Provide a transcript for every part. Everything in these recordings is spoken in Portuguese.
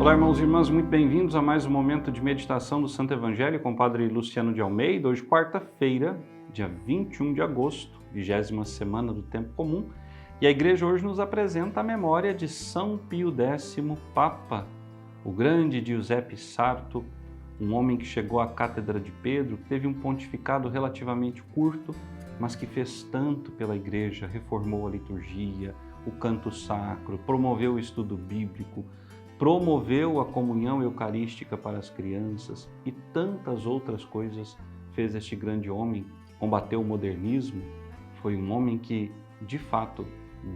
Olá, irmãos e irmãs, muito bem-vindos a mais um momento de meditação do Santo Evangelho com o Padre Luciano de Almeida. Hoje, quarta-feira, dia 21 de agosto, 20ª semana do Tempo Comum, e a Igreja hoje nos apresenta a memória de São Pio X, Papa, o grande Giuseppe Sarto, um homem que chegou à Cátedra de Pedro, teve um pontificado relativamente curto, mas que fez tanto pela Igreja, reformou a liturgia, o canto sacro, promoveu o estudo bíblico, promoveu a comunhão eucarística para as crianças e tantas outras coisas fez este grande homem. Combateu o modernismo, foi um homem que, de fato,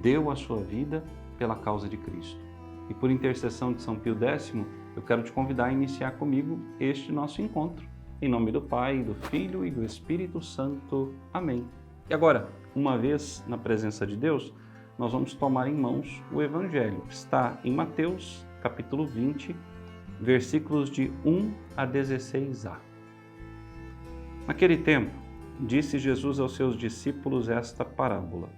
deu a sua vida pela causa de Cristo. E por intercessão de São Pio X, eu quero te convidar a iniciar comigo este nosso encontro. Em nome do Pai, do Filho e do Espírito Santo. Amém. E agora, uma vez na presença de Deus, nós vamos tomar em mãos o Evangelho, que está em Mateus, capítulo 20, versículos de 1 a 16a. Naquele tempo, disse Jesus aos seus discípulos esta parábola.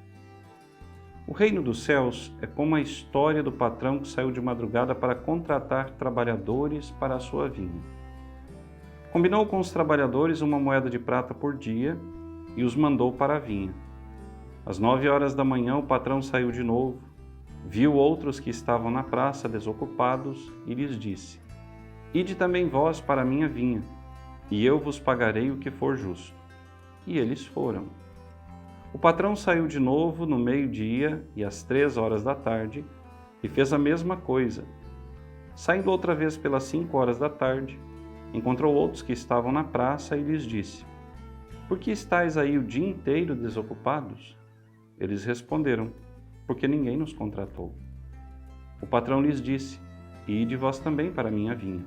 O reino dos céus é como a história do patrão que saiu de madrugada para contratar trabalhadores para a sua vinha. Combinou com os trabalhadores uma moeda de prata por dia e os mandou para a vinha. Às 9 horas da manhã, o patrão saiu de novo, viu outros que estavam na praça desocupados e lhes disse: Ide também vós para a minha vinha, e eu vos pagarei o que for justo. E eles foram. O patrão saiu de novo no meio-dia e às 3 horas da tarde e fez a mesma coisa. Saindo outra vez pelas 5 horas da tarde, encontrou outros que estavam na praça e lhes disse: Por que estáis aí o dia inteiro desocupados? Eles responderam: Porque ninguém nos contratou. O patrão lhes disse: Ide vós também para a minha vinha.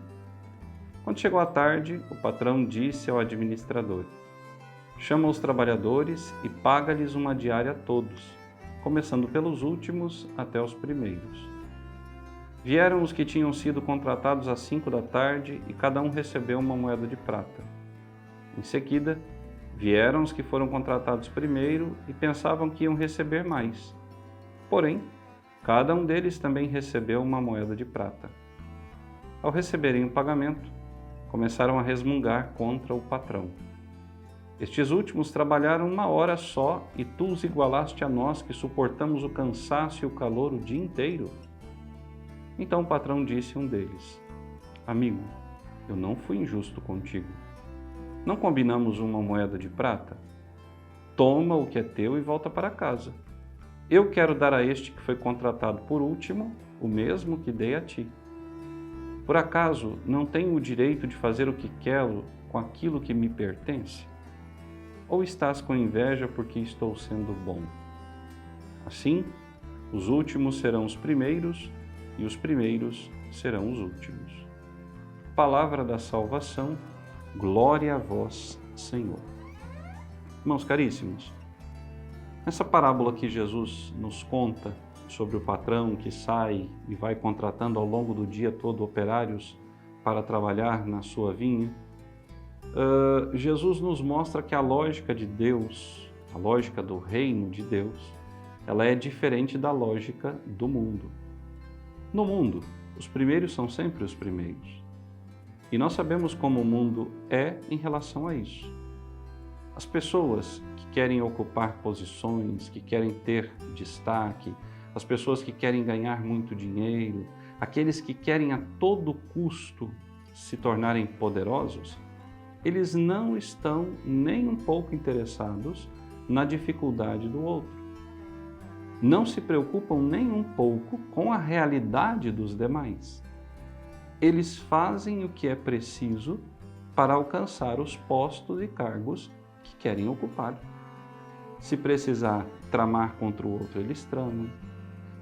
Quando chegou a tarde, o patrão disse ao administrador: Chama os trabalhadores e paga-lhes uma diária a todos, começando pelos últimos até os primeiros. Vieram os que tinham sido contratados às 5 da tarde e cada um recebeu uma moeda de prata. Em seguida, vieram os que foram contratados primeiro e pensavam que iam receber mais. Porém, cada um deles também recebeu uma moeda de prata. Ao receberem o pagamento, começaram a resmungar contra o patrão. Estes últimos trabalharam 1 hora só e tu os igualaste a nós que suportamos o cansaço e o calor o dia inteiro? Então o patrão disse a um deles: Amigo, eu não fui injusto contigo. Não combinamos uma moeda de prata? Toma o que é teu e volta para casa. Eu quero dar a este que foi contratado por último o mesmo que dei a ti. Por acaso não tenho o direito de fazer o que quero com aquilo que me pertence? Ou estás com inveja porque estou sendo bom? Assim, os últimos serão os primeiros e os primeiros serão os últimos. Palavra da salvação, glória a vós, Senhor. Irmãos caríssimos, nessa parábola que Jesus nos conta sobre o patrão que sai e vai contratando ao longo do dia todo operários para trabalhar na sua vinha, Jesus nos mostra que a lógica de Deus, a lógica do reino de Deus, ela é diferente da lógica do mundo. No mundo, os primeiros são sempre os primeiros. E nós sabemos como o mundo é em relação a isso. As pessoas que querem ocupar posições, que querem ter destaque, as pessoas que querem ganhar muito dinheiro, aqueles que querem a todo custo se tornarem poderosos, eles não estão nem um pouco interessados na dificuldade do outro. Não se preocupam nem um pouco com a realidade dos demais. Eles fazem o que é preciso para alcançar os postos e cargos que querem ocupar. Se precisar tramar contra o outro, eles tramam.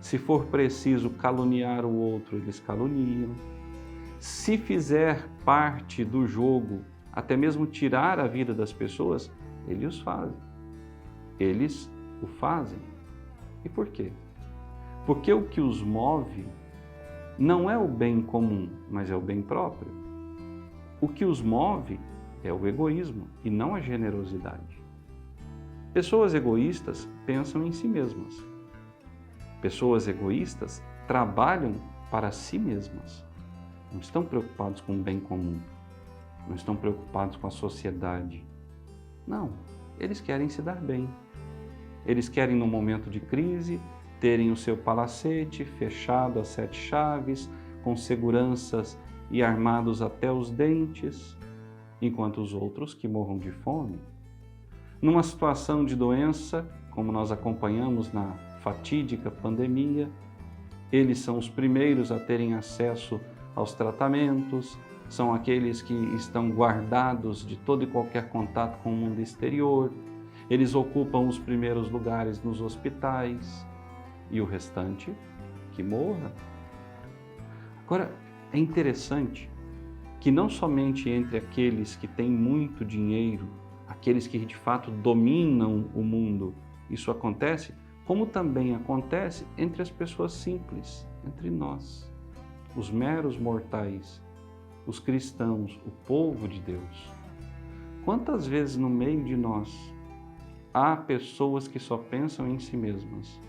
Se for preciso caluniar o outro, eles caluniam. Se fizer parte do jogo, até mesmo tirar a vida das pessoas, eles o fazem. Eles o fazem. E por quê? Porque o que os move não é o bem comum, mas é o bem próprio. O que os move é o egoísmo e não a generosidade. Pessoas egoístas pensam em si mesmas. Pessoas egoístas trabalham para si mesmas. não estão preocupados com o bem comum, não estão preocupados com a sociedade. Não, eles querem se dar bem. Eles querem, no momento de crise, terem o seu palacete fechado às 7 chaves, com seguranças e armados até os dentes, enquanto os outros que morram de fome. Numa situação de doença, como nós acompanhamos na fatídica pandemia, eles são os primeiros a terem acesso aos tratamentos, são aqueles que estão guardados de todo e qualquer contato com o mundo exterior, eles ocupam os primeiros lugares nos hospitais e o restante que morra. Agora, é interessante que não somente entre aqueles que têm muito dinheiro, aqueles que de fato dominam o mundo, isso acontece, como também acontece entre as pessoas simples, entre nós, os meros mortais, os cristãos, o povo de Deus. Quantas vezes no meio de nós há pessoas que só pensam em si mesmas,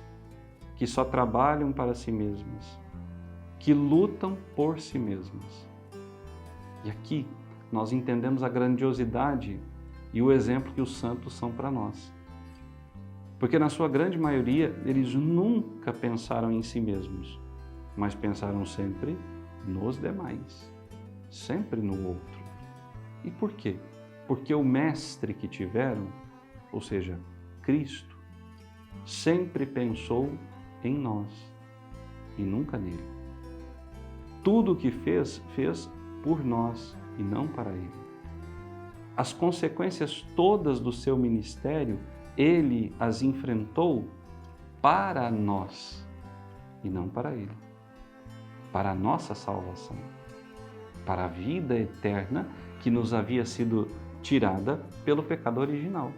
que só trabalham para si mesmas, que lutam por si mesmas? E aqui nós entendemos a grandiosidade e o exemplo que os santos são para nós. Porque na sua grande maioria, eles nunca pensaram em si mesmos, mas pensaram sempre nos demais, sempre no outro. E por quê? Porque o mestre que tiveram, ou seja, Cristo, sempre pensou em nós e nunca nele. Tudo o que fez, fez por nós e não para ele. As consequências todas do seu ministério, ele as enfrentou para nós e não para ele, para a nossa salvação, para a vida eterna que nos havia sido tirada pelo pecado original.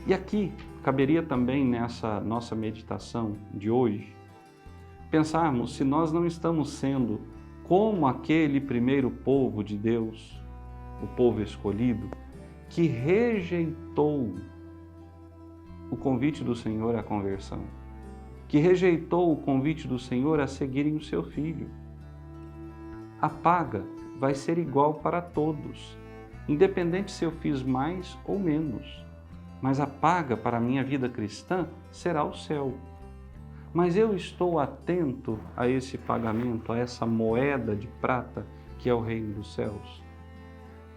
E aqui caberia também nessa nossa meditação de hoje pensarmos se nós não estamos sendo como aquele primeiro povo de Deus, o povo escolhido, que rejeitou o convite do Senhor à conversão, que rejeitou o convite do Senhor a seguirem o seu Filho. A paga vai ser igual para todos, independente se eu fiz mais ou menos, mas a paga para a minha vida cristã será o céu. Mas eu estou atento a esse pagamento, a essa moeda de prata que é o reino dos céus?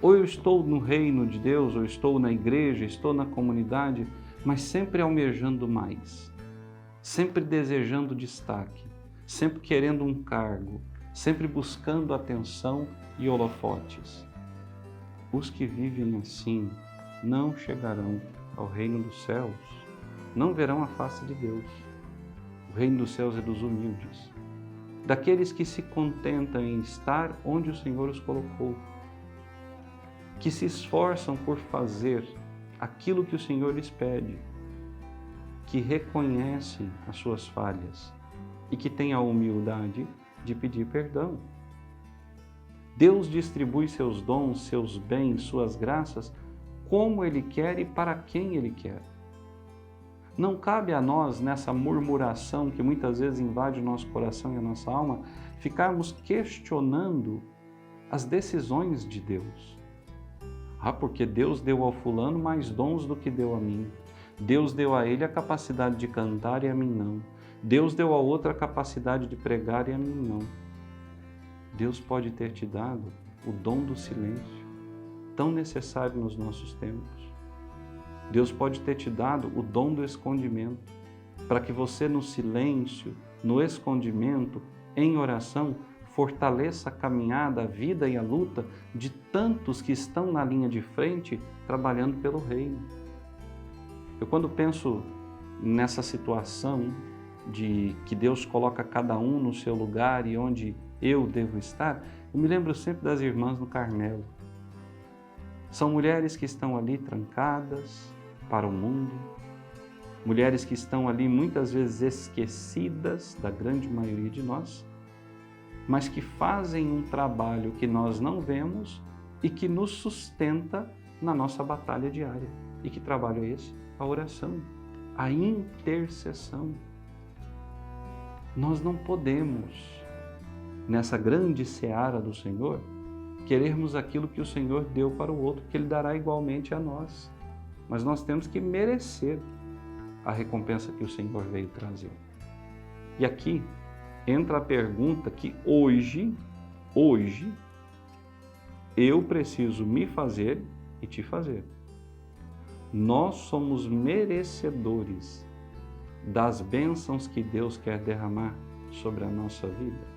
Ou eu estou no reino de Deus, ou estou na igreja, estou na comunidade, mas sempre almejando mais, sempre desejando destaque, sempre querendo um cargo, sempre buscando atenção e holofotes. Os que vivem assim não chegarão ao reino dos céus, não verão a face de Deus. O reino dos céus é dos humildes, daqueles que se contentam em estar onde o Senhor os colocou, que se esforçam por fazer aquilo que o Senhor lhes pede, que reconhecem as suas falhas e que têm a humildade de pedir perdão. Deus distribui seus dons, seus bens, suas graças, como Ele quer e para quem Ele quer. Não cabe a nós, nessa murmuração que muitas vezes invade o nosso coração e a nossa alma, ficarmos questionando as decisões de Deus. Porque Deus deu ao fulano mais dons do que deu a mim. Deus deu a ele a capacidade de cantar e a mim não. Deus deu a outra a capacidade de pregar e a mim não. Deus pode ter te dado o dom do silêncio, tão necessário nos nossos tempos. Deus pode ter te dado o dom do escondimento, para que você no silêncio, no escondimento, em oração, fortaleça a caminhada, a vida e a luta de tantos que estão na linha de frente trabalhando pelo reino. Eu quando penso nessa situação de que Deus coloca cada um no seu lugar e onde eu devo estar, eu me lembro sempre das irmãs no Carmelo. São mulheres que estão ali trancadas para o mundo, mulheres que estão ali muitas vezes esquecidas da grande maioria de nós, mas que fazem um trabalho que nós não vemos e que nos sustenta na nossa batalha diária. E que trabalho é esse? A oração, a intercessão. Nós não podemos nessa grande seara do Senhor, querermos aquilo que o Senhor deu para o outro, que Ele dará igualmente a nós. Mas nós temos que merecer a recompensa que o Senhor veio trazer. E aqui entra a pergunta que hoje, eu preciso me fazer e te fazer. Nós somos merecedores das bênçãos que Deus quer derramar sobre a nossa vida?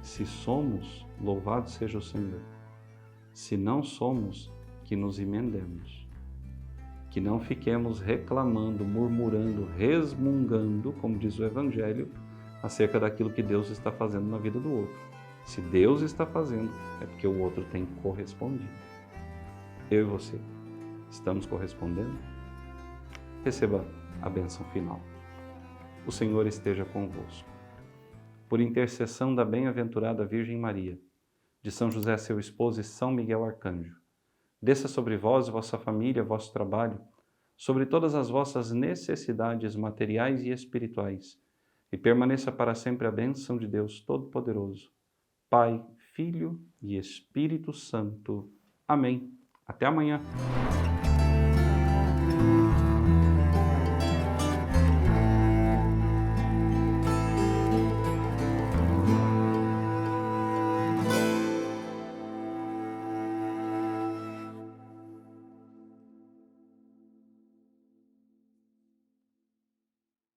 Se somos, louvado seja o Senhor. Se não somos, que nos emendemos. Que não fiquemos reclamando, murmurando, resmungando, como diz o Evangelho, acerca daquilo que Deus está fazendo na vida do outro. Se Deus está fazendo, é porque o outro tem correspondido. Eu e você, estamos correspondendo? Receba a bênção final. O Senhor esteja convosco. Por intercessão da bem-aventurada Virgem Maria, de São José, seu esposo, e São Miguel Arcanjo, desça sobre vós, vossa família, vosso trabalho, sobre todas as vossas necessidades materiais e espirituais, e permaneça para sempre a bênção de Deus Todo-Poderoso, Pai, Filho e Espírito Santo. Amém. Até amanhã.